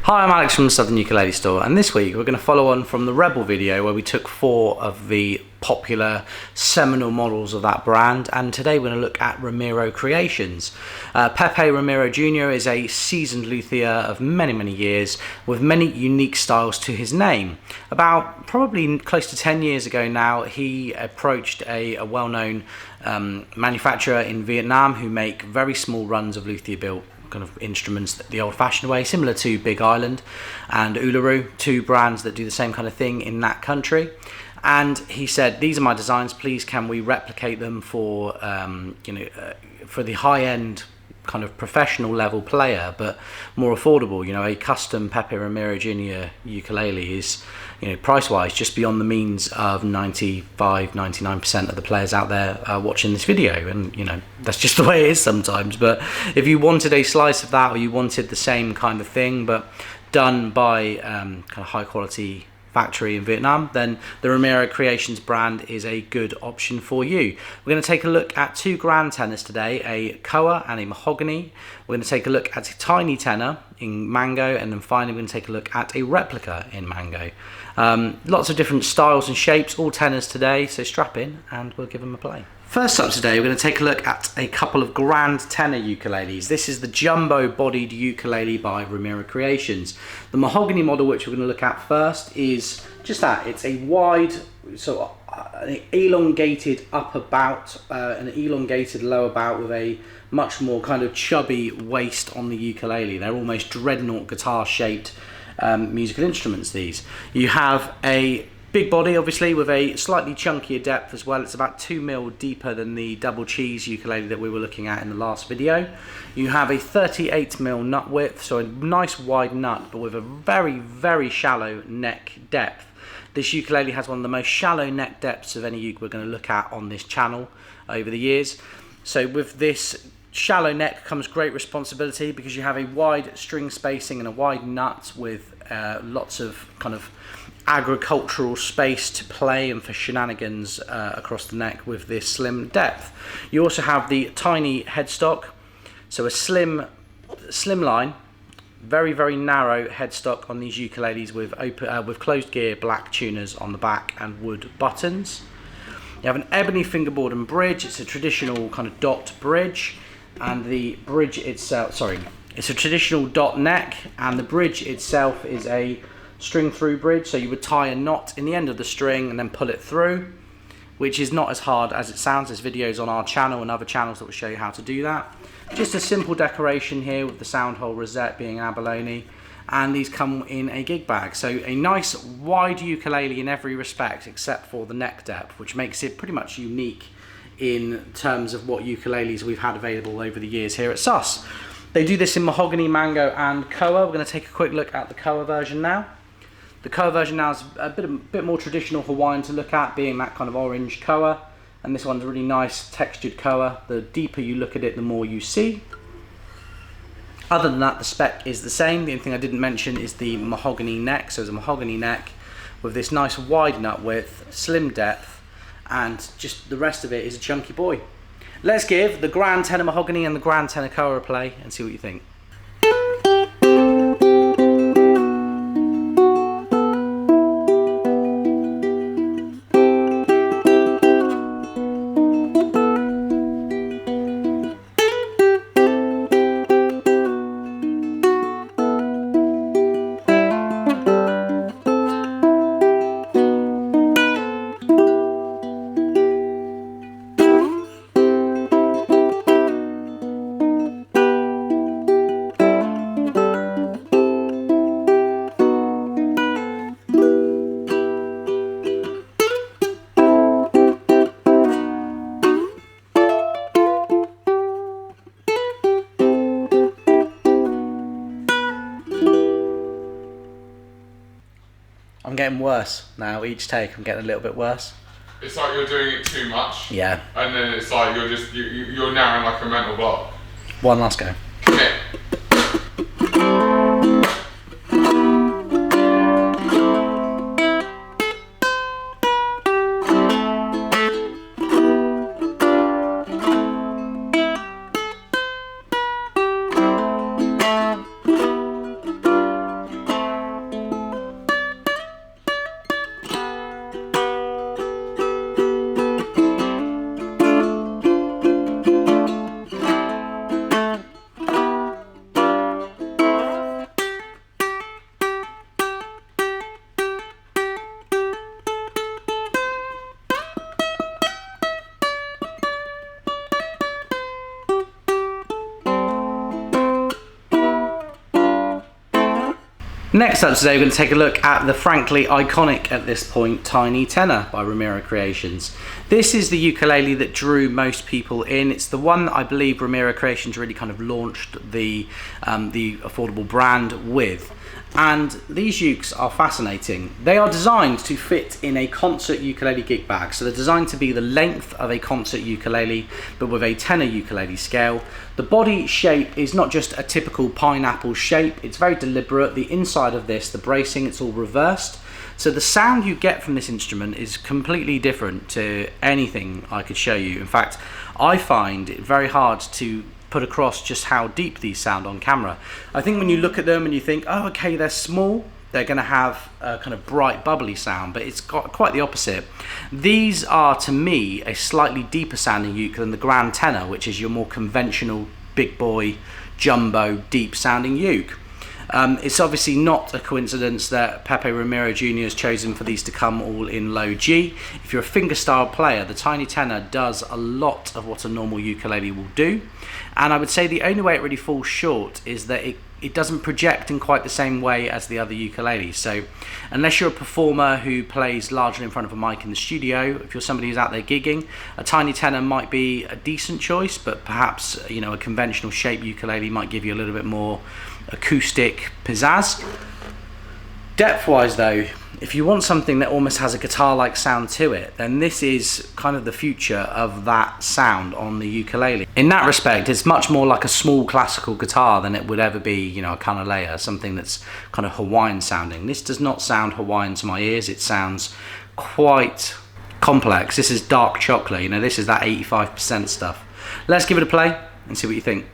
Hi, I'm Alex from the Southern Ukulele Store, and this week we're going to follow on from the Rebel video where we took 4 of the popular seminal models of that brand, and today we're going to look at Romero Creations. Pepe Romero Jr. is a seasoned luthier of many years with many unique styles to his name. About probably close to 10 years ago now, he approached a well-known manufacturer in Vietnam who make very small runs of luthier built kind of instruments the old-fashioned way, similar to Big Island and Ukulele, 2 brands that do the same kind of thing in that country. And he said, these are my designs, please can we replicate them for for the high-end kind of professional level player, but more affordable. A custom Pepe Romero Jr. ukulele is, price-wise, just beyond the means of 95-99% of the players out there watching this video, and that's just the way it is sometimes. But if you wanted a slice of that, or you wanted the same kind of thing but done by kind of high quality factory in Vietnam, then the Romero Creations brand is a good option for you. We're going to take a look at 2 grand tenors today, a koa and a mahogany. We're going to take a look at a tiny tenor in mango, and then finally we're going to take a look at a replica in mango. Lots of different styles and shapes, all tenors today, so strap in and we'll give them a play. First up today, we're going to take a look at a couple of grand tenor ukuleles. This is the jumbo-bodied ukulele by Romero Creations. The mahogany model, which we're going to look at first, is just that. It's a wide, an elongated upper bout, an elongated lower bout with a much more kind of chubby waist on the ukulele. They're almost dreadnought guitar-shaped musical instruments, these. You have a big body, obviously, with a slightly chunkier depth as well. It's about 2 mil deeper than the double cheese ukulele that we were looking at in the last video. You have a 38 mil nut width, so a nice wide nut, but with a very shallow neck depth. This ukulele has one of the most shallow neck depths of any uke we're going to look at on this channel over the years. So with this shallow neck comes great responsibility, because you have a wide string spacing and a wide nut with lots of kind of agricultural space to play and for shenanigans across the neck with this slim depth. You also have the tiny headstock, so a slim line, very narrow headstock on these ukuleles with with closed gear black tuners on the back and wood buttons. You have an ebony fingerboard and bridge. It's a traditional kind of dot bridge, and the bridge itself, it's a traditional dot neck, and the bridge itself is a string through bridge, so you would tie a knot in the end of the string and then pull it through, which is not as hard as it sounds. There's videos on our channel and other channels that will show you how to do that. Just a simple decoration here with the sound hole rosette being abalone, and these come in a gig bag. So a nice wide ukulele in every respect except for the neck depth, which makes it pretty much unique in terms of what ukuleles we've had available over the years here at SUS. They do this in mahogany, mango and koa. We're going to take a quick look at the koa version now. The koa version now is a bit more traditional Hawaiian to look at, being that kind of orange koa, and this one's a really nice textured koa. The deeper you look at it, the more you see. Other than that, the spec is the same. The only thing I didn't mention is the mahogany neck. So it's a mahogany neck with this nice wide nut width, slim depth, and just the rest of it is a chunky boy. Let's give the grand tenor mahogany and the grand tenor koa a play and see what you think. I'm getting worse now. Each take I'm getting a little bit worse. It's like you're doing it too much. Yeah. And then it's like you're narrowing like a mental block. One last go. Commit. Next up today, we're going to take a look at the frankly iconic at this point Tiny Tenor by Romero Creations. This is the ukulele that drew most people in. It's the one that I believe Romero Creations really kind of launched the affordable brand with. And these ukes are fascinating. They are designed to fit in a concert ukulele gig bag. So they're designed to be the length of a concert ukulele, but with a tenor ukulele scale. The body shape is not just a typical pineapple shape, it's very deliberate. The inside of this, the bracing, it's all reversed. So the sound you get from this instrument is completely different to anything I could show you. In fact, I find it very hard to put across just how deep these sound on camera. I think when you look at them and you think, oh, okay, they're small, they're going to have a kind of bright, bubbly sound, but it's got quite the opposite. These are, to me, a slightly deeper sounding uke than the grand tenor, which is your more conventional big boy, jumbo, deep sounding uke. It's obviously not a coincidence that Pepe Romero Jr. has chosen for these to come all in low G. If you're a fingerstyle player, the Tiny Tenor does a lot of what a normal ukulele will do. And I would say the only way it really falls short is that it doesn't project in quite the same way as the other ukuleles. So unless you're a performer who plays largely in front of a mic in the studio, if you're somebody who's out there gigging, a Tiny Tenor might be a decent choice, but perhaps, you know, a conventional shape ukulele might give you a little bit more acoustic pizzazz. Depth-wise though, if you want something that almost has a guitar-like sound to it, then this is kind of the future of that sound on the ukulele. In that respect, it's much more like a small classical guitar than it would ever be, you know, a kanile'a, something that's kind of Hawaiian sounding. This does not sound Hawaiian to my ears. It sounds quite complex. This is dark chocolate, you know, this is that 85% stuff. Let's give it a play and see what you think.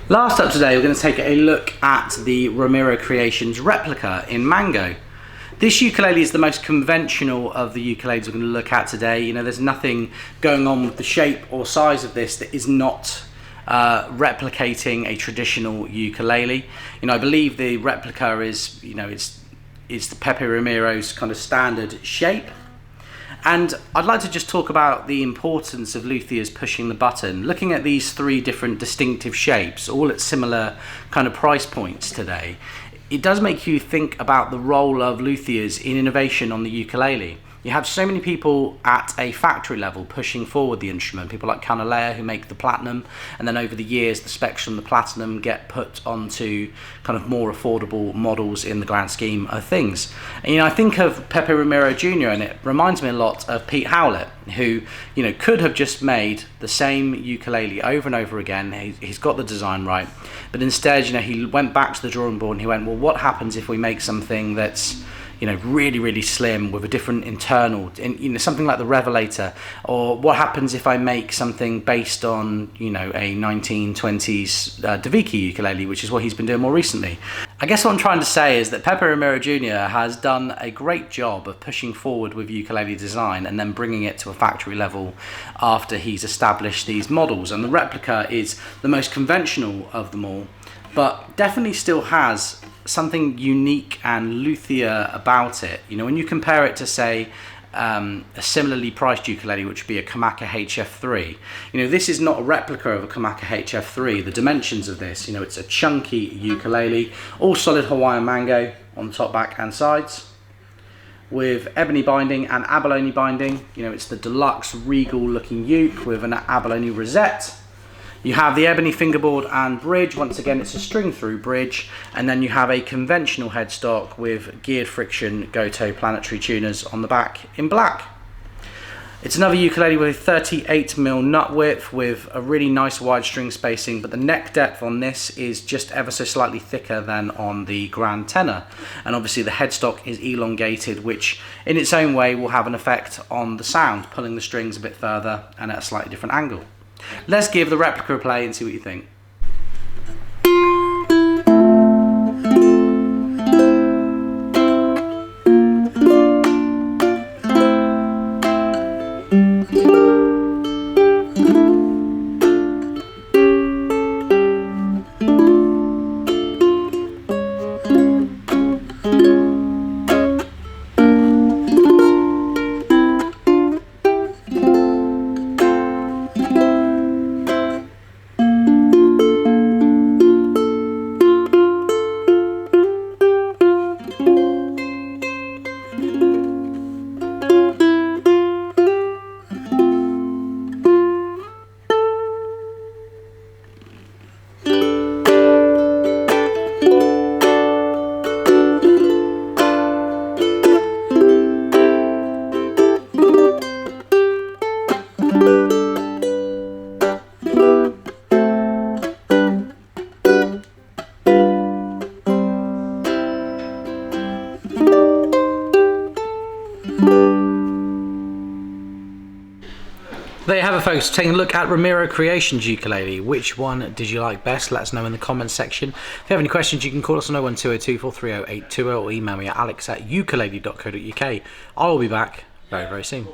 Last up today, we're going to take a look at the Romero Creations Replica in Mango. This ukulele is the most conventional of the ukuleles we're going to look at today. You know, there's nothing going on with the shape or size of this that is not replicating a traditional ukulele. You know, I believe the Replica is, you know, it's the Pepe Romero's kind of standard shape. And I'd like to just talk about the importance of luthiers pushing the button. Looking at these three different distinctive shapes, all at similar kind of price points today, it does make you think about the role of luthiers in innovation on the ukulele. You have so many people at a factory level pushing forward the instrument, people like kanile'a who make the platinum, and then over the years the specs from the platinum get put onto kind of more affordable models in the grand scheme of things. And, you know, I think of Pepe Romero Jr. and it reminds me a lot of Pete Howlett, who, you know, could have just made the same ukulele over and over again. He's got the design right, but instead, you know, he went back to the drawing board and he went, well, what happens if we make something that's, you know, really slim with a different internal, you know, something like the Revelator? Or what happens if I make something based on, you know, a 1920s Daviki ukulele, which is what he's been doing more recently. I guess what I'm trying to say is that Pepe Romero Jr. has done a great job of pushing forward with ukulele design and then bringing it to a factory level after he's established these models. And the Replica is the most conventional of them all, but definitely still has something unique and luthier about it. You know, when you compare it to, say, a similarly priced ukulele, which would be a Kamaka HF3, you know, this is not a replica of a Kamaka HF3. The dimensions of this, you know, it's a chunky ukulele, all solid Hawaiian mango on the top, back and sides. with ebony binding and abalone binding. You know, it's the deluxe regal looking uke with an abalone rosette. You have the ebony fingerboard and bridge. Once again, it's a string through bridge. And then you have a conventional headstock with geared friction Goto planetary tuners on the back in black. It's another ukulele with 38mm nut width with a really nice wide string spacing, but the neck depth on this is just ever so slightly thicker than on the Grand Tenor. And obviously the headstock is elongated, which in its own way will have an effect on the sound, pulling the strings a bit further and at a slightly different angle. Let's give the Replica a play and see what you think. There you have it, folks. Taking a look at Romero Creations Ukulele. Which one did you like best? Let us know in the comments section. If you have any questions, you can call us on 01202 430 820 or email me at alex@ukulele.co.uk. I will be back very, very soon.